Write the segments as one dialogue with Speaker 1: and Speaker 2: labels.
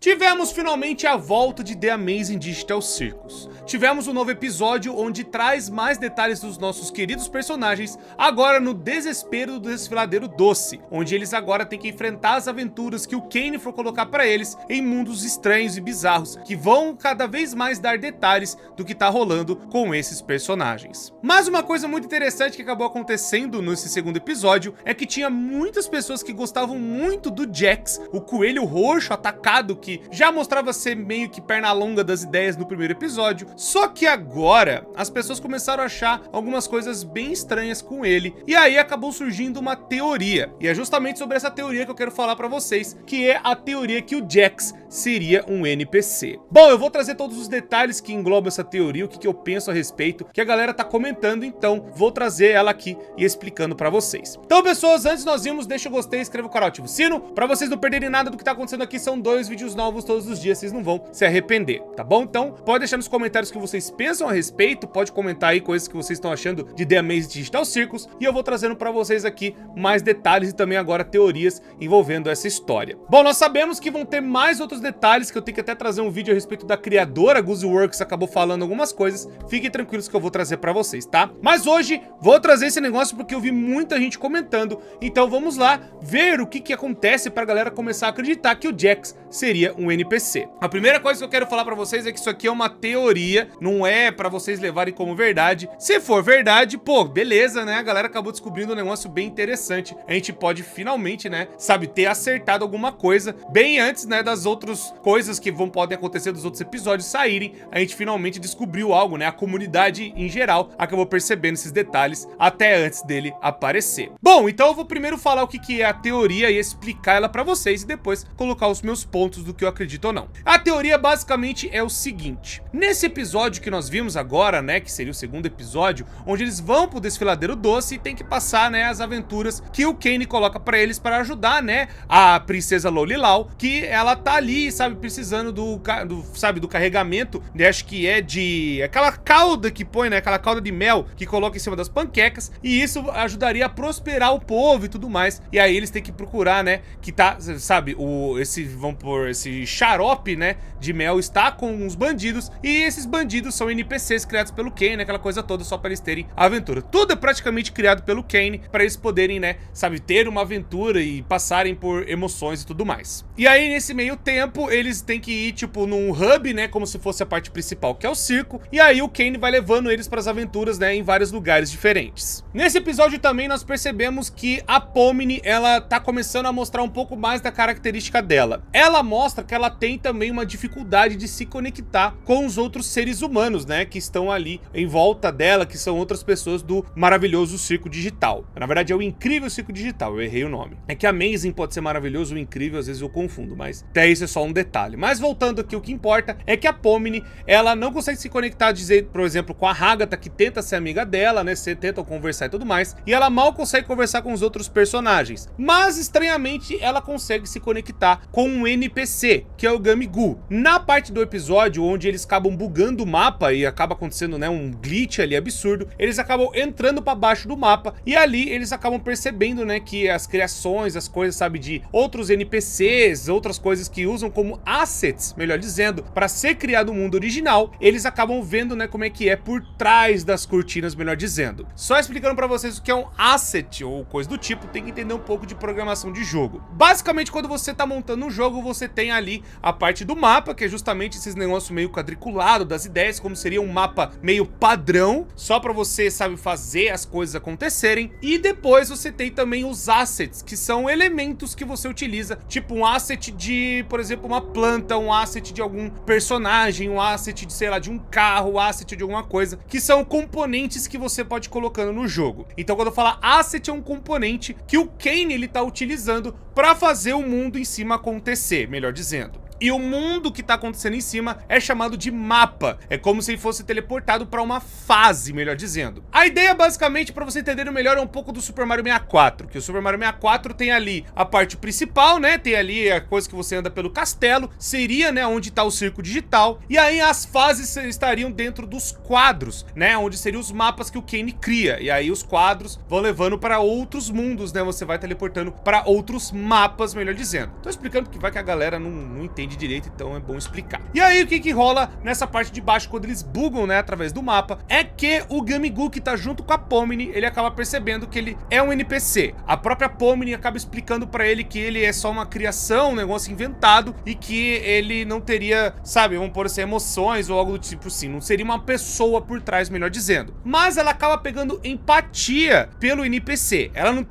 Speaker 1: Tivemos finalmente a volta de The Amazing Digital Circus. Tivemos um novo episódio onde traz mais detalhes dos nossos queridos personagens, agora no desespero do desfiladeiro doce, onde eles agora têm que enfrentar as aventuras que o Kane for colocar pra eles em mundos estranhos e bizarros, que vão cada vez mais dar detalhes do que tá rolando com esses personagens. Mas uma coisa muito interessante que acabou acontecendo nesse segundo episódio é que tinha muitas pessoas que gostavam muito do Jax, o coelho roxo atacado que já mostrava ser meio que perna longa das ideias no primeiro episódio, só que agora as pessoas começaram a achar algumas coisas bem estranhas com ele, e aí acabou surgindo uma teoria, e é justamente sobre essa teoria que eu quero falar pra vocês, que é a teoria que o Jax seria um NPC. Bom, eu vou trazer todos os detalhes que englobam essa teoria, o que eu penso a respeito, que a galera tá comentando, então vou trazer ela aqui e explicando pra vocês. Então, pessoas, antes nós vimos, deixa o gostei, inscreva o canal, ativa o sino, pra vocês não perderem nada do que tá acontecendo aqui. São 2 vídeos novos todos os dias, vocês não vão se arrepender, tá bom? Então, pode deixar nos comentários o que vocês pensam a respeito, pode comentar aí coisas que vocês estão achando de The Amazing Digital Circus, e eu vou trazendo pra vocês aqui mais detalhes e também agora teorias envolvendo essa história. Bom, nós sabemos que vão ter mais outros detalhes, que eu tenho que até trazer um vídeo a respeito da criadora, a Gooseworks acabou falando algumas coisas, fiquem tranquilos que eu vou trazer pra vocês, tá? Mas hoje, vou trazer esse negócio porque eu vi muita gente comentando, então vamos lá ver o que acontece pra galera começar a acreditar que o Jax seria um NPC. A primeira coisa que eu quero falar pra vocês é que isso aqui é uma teoria, não é pra vocês levarem como verdade. Se for verdade, pô, beleza, né? A galera acabou descobrindo um negócio bem interessante. A gente pode finalmente, né, sabe, ter acertado alguma coisa bem antes, né, das outras coisas que podem acontecer dos outros episódios saírem. A gente finalmente descobriu algo, né? A comunidade em geral acabou percebendo esses detalhes até antes dele aparecer. Bom, então eu vou primeiro falar o que é a teoria e explicar ela pra vocês e depois colocar os meus pontos do que eu acredito ou não. A teoria basicamente é o seguinte: nesse episódio que nós vimos agora, né, que seria o segundo episódio, onde eles vão pro desfiladeiro doce e tem que passar, né, as aventuras que o Kane coloca pra eles para ajudar, né, a princesa Lolilau, que ela tá ali, sabe, precisando do carregamento, né, acho que é de aquela cauda que põe, né, aquela cauda de mel que coloca em cima das panquecas, e isso ajudaria a prosperar o povo e tudo mais. E aí eles têm que procurar, né, que tá, sabe, esse xarope, né, de mel está com os bandidos, e esses bandidos são NPCs criados pelo Kane, aquela coisa toda, só para eles terem aventura. Tudo é praticamente criado pelo Kane para eles poderem, né, sabe, ter uma aventura e passarem por emoções e tudo mais. E aí nesse meio tempo eles têm que ir tipo num hub, né, como se fosse a parte principal, que é o circo, e aí o Kane vai levando eles para as aventuras, né, em vários lugares diferentes. Nesse episódio também nós percebemos que a Pomni, ela tá começando a mostrar um pouco mais da característica dela. Ela mostra que ela tem também uma dificuldade de se conectar com os outros seres humanos, né, que estão ali em volta dela, que são outras pessoas do maravilhoso circo digital. Na verdade é o incrível circo digital, eu errei o nome. É que Amazing pode ser maravilhoso, o incrível às vezes eu confundo, mas até isso é só um detalhe. Mas voltando aqui, o que importa é que a Pomni, ela não consegue se conectar, dizer, por exemplo, com a Hagatha, que tenta ser amiga dela, né, tentam conversar e tudo mais, e ela mal consegue conversar com os outros personagens. Mas estranhamente ela consegue se conectar com um NPC, que é o Gamigu. Na parte do episódio onde eles acabam bugando o mapa e acaba acontecendo, né, um glitch ali absurdo, eles acabam entrando para baixo do mapa e ali eles acabam percebendo, né, que as criações, as coisas, sabe, de outros NPCs, outras coisas que usam como assets, melhor dizendo, para ser criado o mundo original, eles acabam vendo, né, como é que é por trás das cortinas, melhor dizendo. Só explicando para vocês o que é um asset ou coisa do tipo, tem que entender um pouco de programação de jogo. Basicamente, quando você tá montando um jogo, você tem ali a parte do mapa, que é justamente esses negócios meio quadriculado das ideias, como seria um mapa meio padrão, só para você, sabe, fazer as coisas acontecerem. E depois você tem também os assets, que são elementos que você utiliza, tipo um asset de, por exemplo, uma planta, um asset de algum personagem, um asset de, sei lá, de um carro, um asset de alguma coisa, que são componentes que você pode ir colocando no jogo. Então quando eu falo asset, é um componente que o Kane, ele tá utilizando para fazer o mundo em cima acontecer, melhor dizendo. E o mundo que tá acontecendo em cima é chamado de mapa. É como se fosse teleportado para uma fase, melhor dizendo. A ideia, basicamente, para você entender melhor, é um pouco do Super Mario 64. Que o Super Mario 64 tem ali a parte principal, né? Tem ali a coisa que você anda pelo castelo. Seria, né, onde tá o circo digital. E aí as fases estariam dentro dos quadros, né? Onde seriam os mapas que o Kane cria. E aí os quadros vão levando para outros mundos, né? Você vai teleportando para outros mapas, melhor dizendo. Tô explicando que vai que a galera não entende entende direito, então é bom explicar. E aí, o que rola nessa parte de baixo, quando eles bugam, né, através do mapa, é que o Gamigu, que tá junto com a Pomni, ele acaba percebendo que ele é um NPC. A própria Pomni acaba explicando pra ele que ele é só uma criação, um negócio inventado, e que ele não teria, sabe, vamos pôr assim, emoções ou algo do tipo assim, não seria uma pessoa por trás, melhor dizendo. Mas ela acaba pegando empatia pelo NPC. Ela não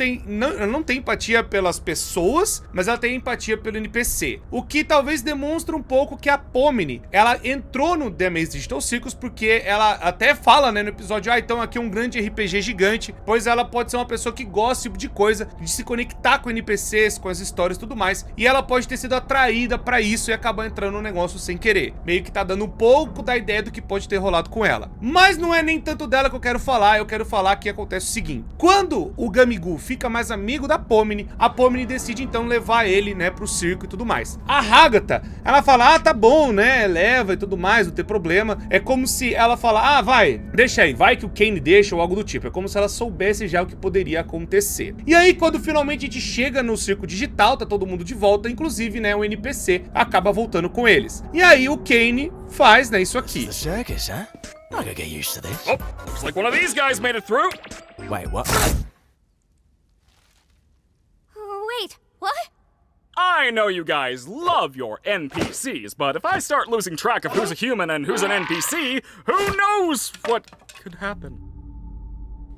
Speaker 1: tem empatia pelas pessoas, mas ela tem empatia pelo NPC. O que talvez demonstra um pouco que a Pomni, ela entrou no The Amazing Digital Circus porque ela até fala, né, no episódio, então aqui é um grande RPG gigante, pois ela pode ser uma pessoa que gosta desse tipo de coisa, de se conectar com NPCs, com as histórias e tudo mais, e ela pode ter sido atraída pra isso e acabar entrando no negócio sem querer. Meio que tá dando um pouco da ideia do que pode ter rolado com ela. Mas não é nem tanto dela que eu quero falar que acontece o seguinte: quando o Gamigu fica mais amigo da Pomni, a Pomni decide então levar ele, né, pro circo e tudo mais. A Hagatha, ela fala, tá bom, né, leva e tudo mais, não tem problema. É como se ela fala, vai, deixa aí, vai que o Kane deixa ou algo do tipo. É como se ela soubesse já o que poderia acontecer. E aí, quando finalmente a gente chega no circo digital, tá todo mundo de volta, inclusive, né, o NPC acaba voltando com eles. E aí o Kane faz, né, isso aqui.
Speaker 2: The circus, huh? I gotta get used to this.
Speaker 3: Oh, looks like one of these guys made it through.
Speaker 2: Wait, what?
Speaker 4: Wait, what?
Speaker 3: I know you guys love your NPCs, but if I start losing track of who's a human and who's an NPC, who knows what could happen?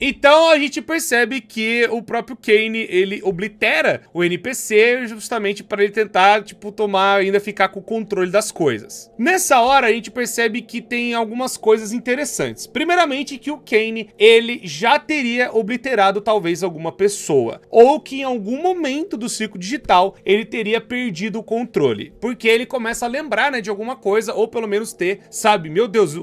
Speaker 1: Então a gente percebe que o próprio Kane, ele oblitera o NPC justamente para ele tentar, tipo, ainda ficar com o controle das coisas. Nessa hora a gente percebe que tem algumas coisas interessantes. Primeiramente que o Kane, ele já teria obliterado talvez alguma pessoa, ou que em algum momento do circo digital ele teria perdido o controle, porque ele começa a lembrar, né, de alguma coisa, ou pelo menos ter, sabe, meu Deus,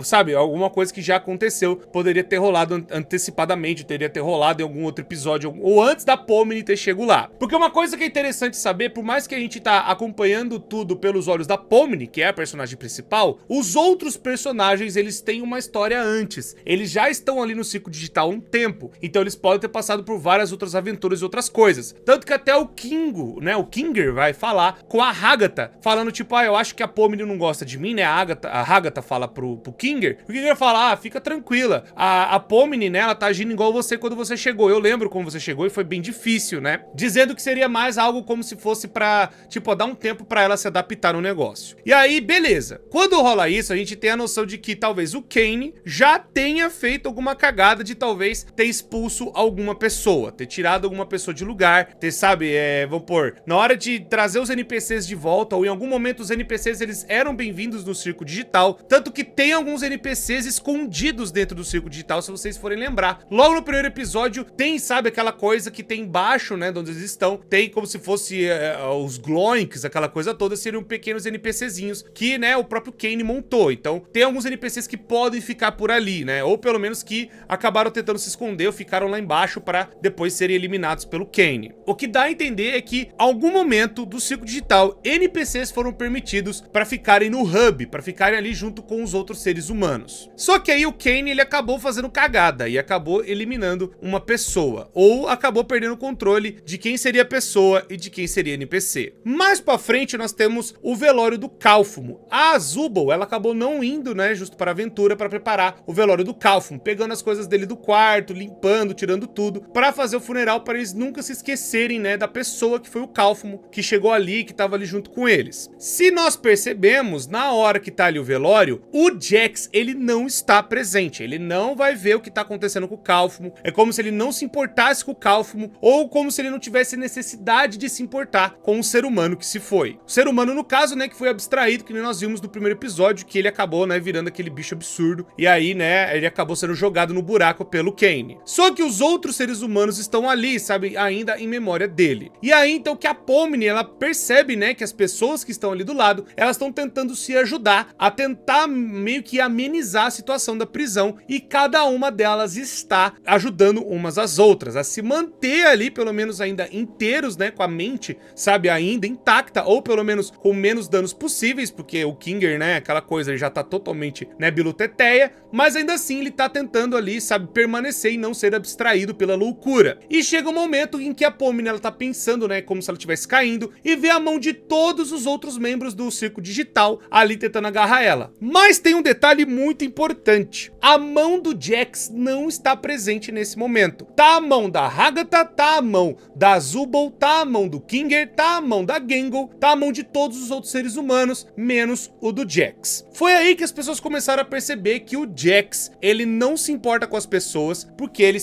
Speaker 1: sabe, alguma coisa que já aconteceu, poderia ter rolado antecipadamente, teria ter rolado em algum outro episódio, ou antes da Pomni ter chego lá. Porque uma coisa que é interessante saber, por mais que a gente tá acompanhando tudo pelos olhos da Pomni, que é a personagem principal, os outros personagens, eles têm uma história antes. Eles já estão ali no circo digital há um tempo, então eles podem ter passado por várias outras aventuras e outras coisas. Tanto que até o Kingo, né, o Kinger vai falar com a Hagatha, falando tipo, eu acho que a Pomni não gosta de mim, né, a Hagatha fala pro Kinger, o Kinger fala, fica tranquila, a Pomni, né, ela tá agindo igual você quando você chegou. Eu lembro como você chegou e foi bem difícil, né? Dizendo que seria mais algo como se fosse pra, tipo, dar um tempo pra ela se adaptar no negócio. E aí, beleza. Quando rola isso, a gente tem a noção de que talvez o Kane já tenha feito alguma cagada de talvez ter expulso alguma pessoa, ter tirado alguma pessoa de lugar, ter, sabe, vamos pôr, na hora de trazer os NPCs de volta, ou em algum momento os NPCs, eles eram bem-vindos no circo digital, tanto que tem alguns NPCs escondidos dentro do circo digital, se vocês forem lembrar. Logo no primeiro episódio tem, sabe, aquela coisa que tem embaixo, né, de onde eles estão, tem como se fosse os Gloinks, aquela coisa toda, seriam pequenos NPCzinhos que, né, o próprio Kane montou. Então tem alguns NPCs que podem ficar por ali, né, ou pelo menos que acabaram tentando se esconder ou ficaram lá embaixo para depois serem eliminados pelo Kane. O que dá a entender é que, em algum momento do circo digital, NPCs foram permitidos para ficarem no hub, para ficarem ali junto com os outros seres humanos. Só que aí o Kane, ele acabou fazendo cagada e acabou eliminando uma pessoa, ou acabou perdendo o controle de quem seria a pessoa e de quem seria NPC. Mais pra frente nós temos o velório do Calfumo. A Zubul, ela acabou não indo, né, justo para a aventura, para preparar o velório do Calfumo, pegando as coisas dele do quarto, limpando, tirando tudo, para fazer o funeral, para eles nunca se esquecerem, né, da pessoa que foi o Calfumo, que chegou ali, que tava ali junto com eles. Se nós percebemos, na hora que tá ali o velório, o Jax, ele não está presente, ele não vai ver o que tá acontecendo com o Calfumo, é como se ele não se importasse com o Calfumo, ou como se ele não tivesse necessidade de se importar com o ser humano que se foi. O ser humano, no caso, né, que foi abstraído, que nem nós vimos no primeiro episódio, que ele acabou, né, virando aquele bicho absurdo, e aí, né, ele acabou sendo jogado no buraco pelo Kane. Só que os outros seres humanos estão ali, sabe, ainda em memória dele. E aí, então, que a Pomni, ela percebe, né, que as pessoas que estão ali do lado, elas estão tentando se ajudar, a tentar meio que amenizar a situação da prisão, e cada uma delas delas está ajudando umas às outras, a se manter ali, pelo menos ainda inteiros, né, com a mente, sabe, ainda intacta, ou pelo menos com menos danos possíveis, porque o Kinger, né, aquela coisa, ele já tá totalmente, né, biluteteia, mas ainda assim ele tá tentando ali, sabe, permanecer e não ser abstraído pela loucura. E chega um momento em que a Pomni, ela tá pensando, né, como se ela estivesse caindo, e vê a mão de todos os outros membros do Circo Digital ali tentando agarrar ela. Mas tem um detalhe muito importante. A mão do Jax não está presente nesse momento. Tá a mão da Hagatha, tá a mão da Zubul, tá a mão do Kinger, tá a mão da Gengal, tá a mão de todos os outros seres humanos, menos o do Jax. Foi aí que as pessoas começaram a perceber que o Jax, ele não se importa com as pessoas, porque ele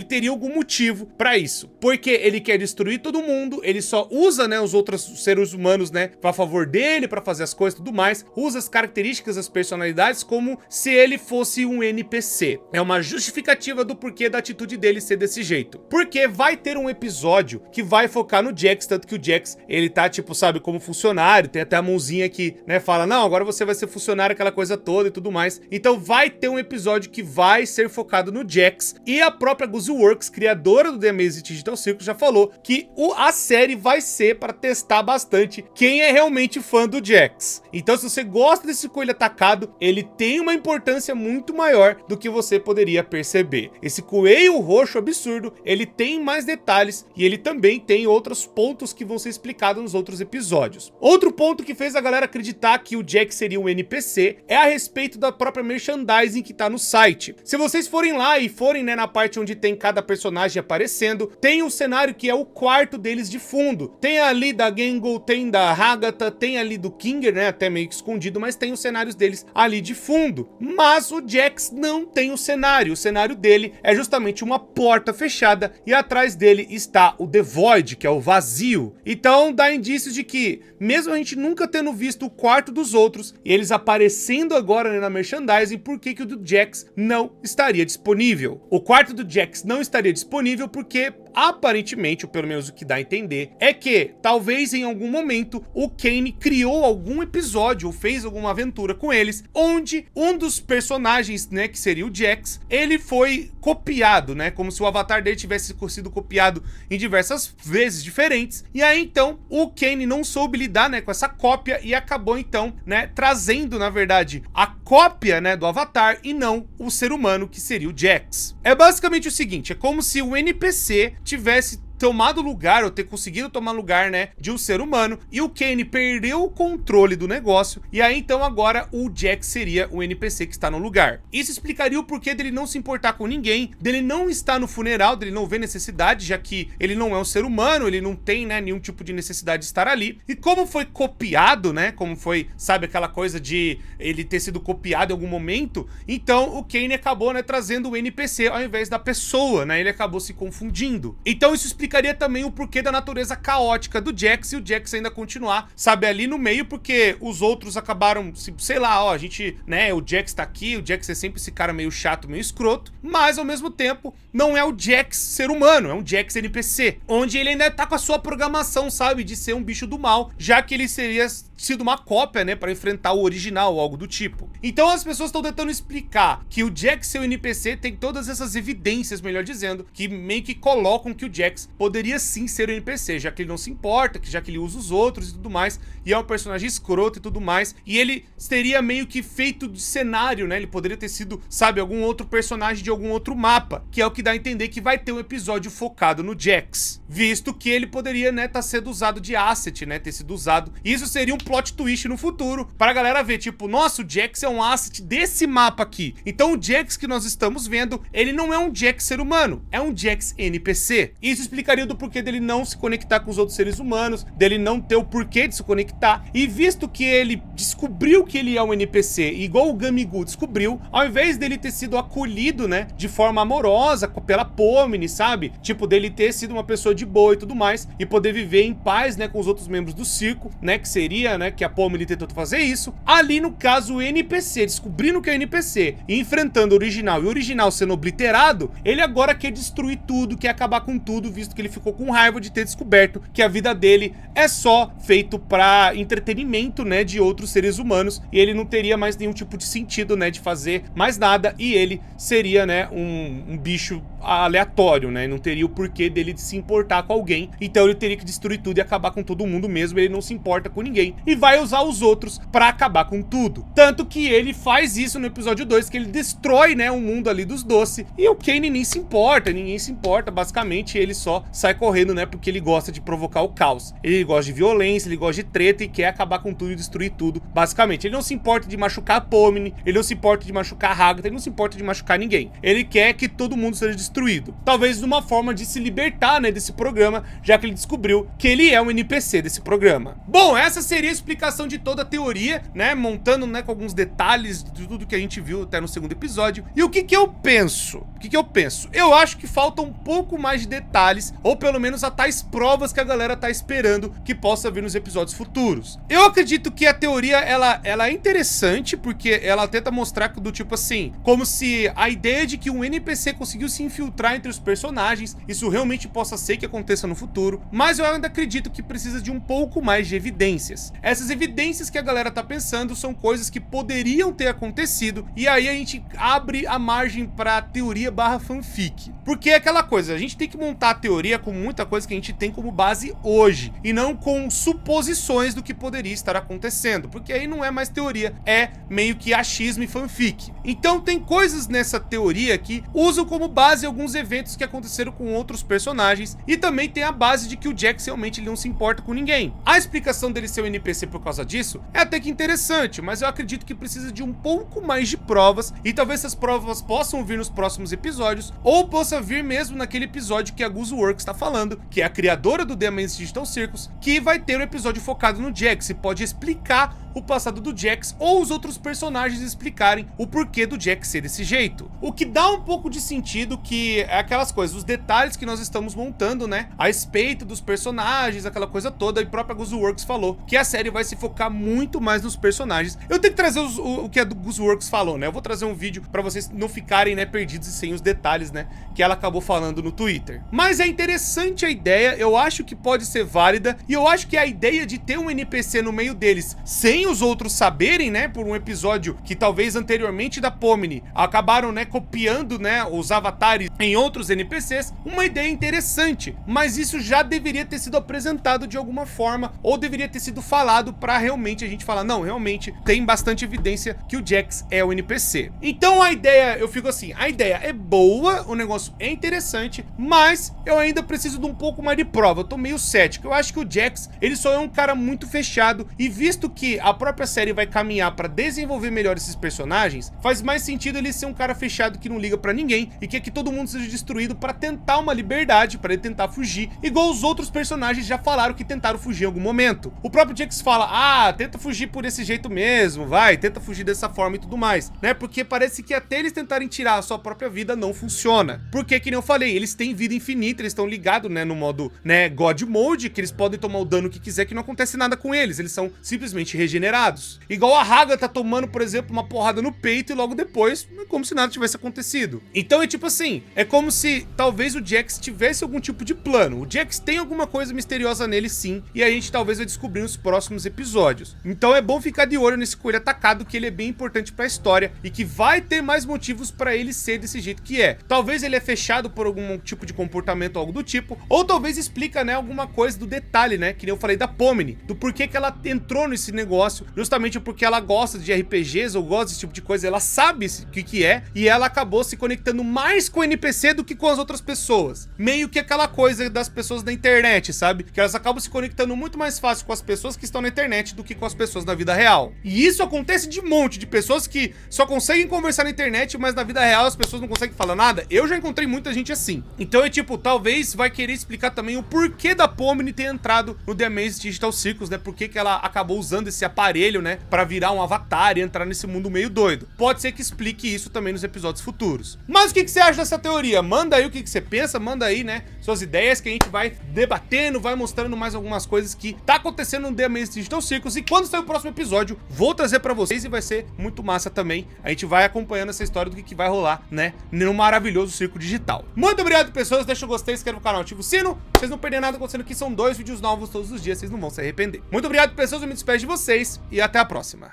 Speaker 1: teria algum motivo pra isso. Porque ele quer destruir todo mundo, ele só usa, né, os outros seres humanos, né, a favor dele, pra fazer as coisas e tudo mais, usa as características das personalidades como se ele fosse um NPC. É uma justificativa do porquê da atitude dele ser desse jeito. Porque vai ter um episódio que vai focar no Jax, tanto que o Jax, ele tá, tipo, sabe, como funcionário, tem até a mãozinha que, né, fala, não, agora você vai ser funcionário, aquela coisa toda e tudo mais. Então vai ter um episódio que vai ser focado no Jax, e a própria Guzzleworks, criadora do The Amazing Digital Circus, já falou que a série vai ser para testar bastante quem é realmente fã do Jax. Então, se você gosta desse coelho atacado, ele tem uma importância muito maior do que você poderia perceber. Esse coelho roxo absurdo, ele tem mais detalhes e ele também tem outros pontos que vão ser explicados nos outros episódios. Outro ponto que fez a galera acreditar que o Jax seria um NPC é a respeito da própria merchandising que tá no site. Se vocês forem lá e forem, né, na parte onde tem cada personagem aparecendo, tem um cenário que é o quarto deles de fundo. Tem ali da Gengal, tem da Hagatha, tem ali do Kinger, né, até meio que escondido, mas tem os cenários deles ali de fundo. Mas o Jax não tem o cenário dele é justamente uma porta fechada e atrás dele está o The Void, que é o vazio. Então dá indícios de que, mesmo a gente nunca tendo visto o quarto dos outros, e eles aparecendo agora, né, na merchandising, por que o do Jax não estaria disponível? O quarto do Jax não estaria disponível porque, aparentemente, ou pelo menos o que dá a entender, é que talvez em algum momento o Kain criou algum episódio ou fez alguma aventura com eles, onde um dos personagens, né, que seria o Jax, ele foi copiado, né, como se o avatar dele tivesse sido copiado em diversas vezes diferentes, e aí então o Kain não soube lidar, né, com essa cópia e acabou então, né, trazendo, na verdade, a cópia, né, do avatar e não o ser humano que seria o Jax. É basicamente o seguinte, é como se o NPC tivesse tomado lugar, ou ter conseguido tomar lugar, né, de um ser humano, e o Kain perdeu o controle do negócio, e aí então agora o Jax seria o NPC que está no lugar. Isso explicaria o porquê dele não se importar com ninguém, dele não estar no funeral, dele não ver necessidade, já que ele não é um ser humano, ele não tem, né, nenhum tipo de necessidade de estar ali, e como foi copiado, né, como foi, sabe, aquela coisa de ele ter sido copiado em algum momento, então o Kain acabou, né, trazendo o NPC ao invés da pessoa, né, ele acabou se confundindo. Então isso explicaria também o porquê da natureza caótica do Jax e o Jax ainda continuar, sabe, ali no meio, porque os outros acabaram, sei lá, ó, a gente, né, o Jax tá aqui, o Jax é sempre esse cara meio chato, meio escroto, mas ao mesmo tempo não é o Jax ser humano, é um Jax NPC, onde ele ainda tá com a sua programação, sabe, de ser um bicho do mal, já que ele seria sido uma cópia, né, para enfrentar o original ou algo do tipo. Então as pessoas estão tentando explicar que o Jax ser o NPC tem todas essas evidências, melhor dizendo, que meio que colocam que o Jax poderia sim ser um NPC, já que ele não se importa, já que ele usa os outros e tudo mais, e é um personagem escroto e tudo mais, e ele seria meio que feito de cenário, né, ele poderia ter sido, sabe, algum outro personagem de algum outro mapa, que é o que dá a entender que vai ter um episódio focado no Jax, visto que ele poderia, né, tá sendo usado de asset, né, ter sido usado. Isso seria um plot twist no futuro, para a galera ver, tipo, nossa, o Jax é um asset desse mapa aqui, então o Jax que nós estamos vendo, ele não é um Jax ser humano, é um Jax NPC. Isso explicaria do porquê dele não se conectar com os outros seres humanos, dele não ter o porquê de se conectar, e visto que ele descobriu que ele é um NPC, igual o Gamigu descobriu, ao invés dele ter sido acolhido, né, de forma amorosa pela Pomni, sabe, tipo, dele ter sido uma pessoa de boa e tudo mais, e poder viver em paz, né, com os outros membros do circo, né, que seria, né, que a Pomni tentou fazer isso, ali no caso o NPC, descobrindo que é NPC, e enfrentando o original, e o original sendo obliterado, ele agora quer destruir tudo, quer acabar com tudo, visto que ele ficou com raiva de ter descoberto que a vida dele é só feito pra entretenimento, né, de outros seres humanos, e ele não teria mais nenhum tipo de sentido, né, de fazer mais nada, e ele seria, né, um bicho aleatório, né, não teria o porquê dele de se importar com alguém, então ele teria que destruir tudo e acabar com todo mundo mesmo, ele não se importa com ninguém, e vai usar os outros pra acabar com tudo. Tanto que ele faz isso no episódio 2, que ele destrói, né, o mundo ali dos Doce, e o Kane nem se importa, ninguém se importa, basicamente ele só sai correndo, né, porque ele gosta de provocar o caos. Ele gosta de violência, ele gosta de treta e quer acabar com tudo e destruir tudo, basicamente. Ele não se importa de machucar a Pomni, ele não se importa de machucar a Hagatha, ele não se importa de machucar ninguém. Ele quer que todo mundo seja destruído. Talvez uma forma de se libertar, né, desse programa, já que ele descobriu que ele é um NPC desse programa. Bom, essa seria a explicação de toda a teoria, né, montando, né, com alguns detalhes de tudo que a gente viu até no segundo episódio. E o que que eu penso? O que que eu penso? Eu acho que falta um pouco mais de detalhes, ou pelo menos a tais provas que a galera tá esperando que possa vir nos episódios futuros. Eu acredito que a teoria, ela é interessante, porque ela tenta mostrar do tipo assim, como se a ideia de que um NPC conseguiu se infiltrar entre os personagens, isso realmente possa ser que aconteça no futuro, mas eu ainda acredito que precisa de um pouco mais de evidências. Essas evidências que a galera tá pensando são coisas que poderiam ter acontecido, e aí a gente abre a margem pra teoria barra fanfic. Porque é aquela coisa, a gente tem que montar a teoria com muita coisa que a gente tem como base hoje, e não com suposições do que poderia estar acontecendo, porque aí não é mais teoria, é meio que achismo e fanfic. Então tem coisas nessa teoria que usam como base alguns eventos que aconteceram com outros personagens, e também tem a base de que o Jax realmente ele não se importa com ninguém. A explicação dele ser um NPC por causa disso é até que interessante, mas eu acredito que precisa de um pouco mais de provas, e talvez essas provas possam vir nos próximos episódios, ou possa vir mesmo naquele episódio que a Gooseworks está falando, que é a criadora do The Amazing Digital Circus, que vai ter um episódio focado no Jax, e pode explicar o passado do Jax, ou os outros personagens explicarem o porquê do Jax ser desse jeito. O que dá um pouco de sentido, que é aquelas coisas, os detalhes que nós estamos montando, né, a respeito dos personagens, aquela coisa toda, e a própria Gooseworks falou que a série vai se focar muito mais nos personagens. Eu tenho que trazer o que a Gooseworks falou, né, eu vou trazer um vídeo pra vocês não ficarem, né, perdidos e sem os detalhes, né, que ela acabou falando no Twitter. Mas é interessante a ideia, eu acho que pode ser válida, e eu acho que a ideia de ter um NPC no meio deles, sem os outros saberem, né, por um episódio que talvez anteriormente da Pomni acabaram, né, copiando, né, os avatares em outros NPCs, uma ideia interessante, mas isso já deveria ter sido apresentado de alguma forma, ou deveria ter sido falado pra realmente a gente falar, não, realmente tem bastante evidência que o Jax é o NPC. Então a ideia, eu fico assim, a ideia é boa, o negócio é interessante, mas eu ainda preciso de um pouco mais de prova, eu tô meio cético. Eu acho que o Jax, ele só é um cara muito fechado, e visto que a própria série vai caminhar pra desenvolver melhor esses personagens, faz mais sentido ele ser um cara fechado que não liga pra ninguém e quer que todo mundo seja destruído pra tentar uma liberdade, pra ele tentar fugir, igual os outros personagens já falaram que tentaram fugir em algum momento. O próprio Jax fala, ah, tenta fugir por esse jeito mesmo, vai, tenta fugir dessa forma e tudo mais, né, porque parece que até eles tentarem tirar a sua própria vida não funciona, porque que nem eu falei, eles têm vida infinita, eles estão ligados, né, no modo, né, God Mode, que eles podem tomar o dano que quiser, que não acontece nada com eles são simplesmente regenerados. Igual a Hagatha tá tomando, por exemplo, uma porrada no peito e logo depois, é como se nada tivesse acontecido. Então é tipo assim, é como se talvez o Jax tivesse algum tipo de plano. O Jax tem alguma coisa misteriosa nele sim, e a gente talvez vai descobrir nos próximos episódios. Então é bom ficar de olho nesse coelho atacado, que ele é bem importante pra história e que vai ter mais motivos pra ele ser desse jeito que é. Talvez ele é fechado por algum tipo de comportamento, algo do tipo, ou talvez explica, né, alguma coisa do detalhe, né, que nem eu falei da Pomni, do porquê que ela entrou nesse negócio, justamente porque ela gosta de RPGs ou gosta desse tipo de coisa, ela sabe o que é, e ela acabou se conectando mais com o NPC do que com as outras pessoas. Meio que aquela coisa das pessoas da internet, sabe? Que elas acabam se conectando muito mais fácil com as pessoas que estão na internet do que com as pessoas na vida real. E isso acontece de monte, de pessoas que só conseguem conversar na internet, mas na vida real as pessoas não conseguem falar nada. Eu já encontrei muita gente assim. Então é tipo, talvez vai querer explicar também o porquê da Pomni ter entrado no The Amazing Digital Circus, né? Por que ela acabou usando esse aparelho, né, pra virar um avatar e entrar nesse mundo meio doido. Pode ser que explique isso também nos episódios futuros. Mas o que você acha dessa teoria? Manda aí o que você pensa, manda aí, né, suas ideias, que a gente vai debatendo, vai mostrando mais algumas coisas que tá acontecendo no The Amazing Digital Circus, e quando sair o próximo episódio, vou trazer pra vocês e vai ser muito massa também. A gente vai acompanhando essa história do que vai rolar, né, no maravilhoso circo digital. Muito obrigado, pessoas. Deixa o gostei, se inscreva no canal, ativa o sino. Pra vocês não perderem nada acontecendo aqui. São 2 vídeos novos todos os dias. Vocês não vão se arrepender. Muito obrigado, pessoas. Eu me despeço de vocês e até a próxima.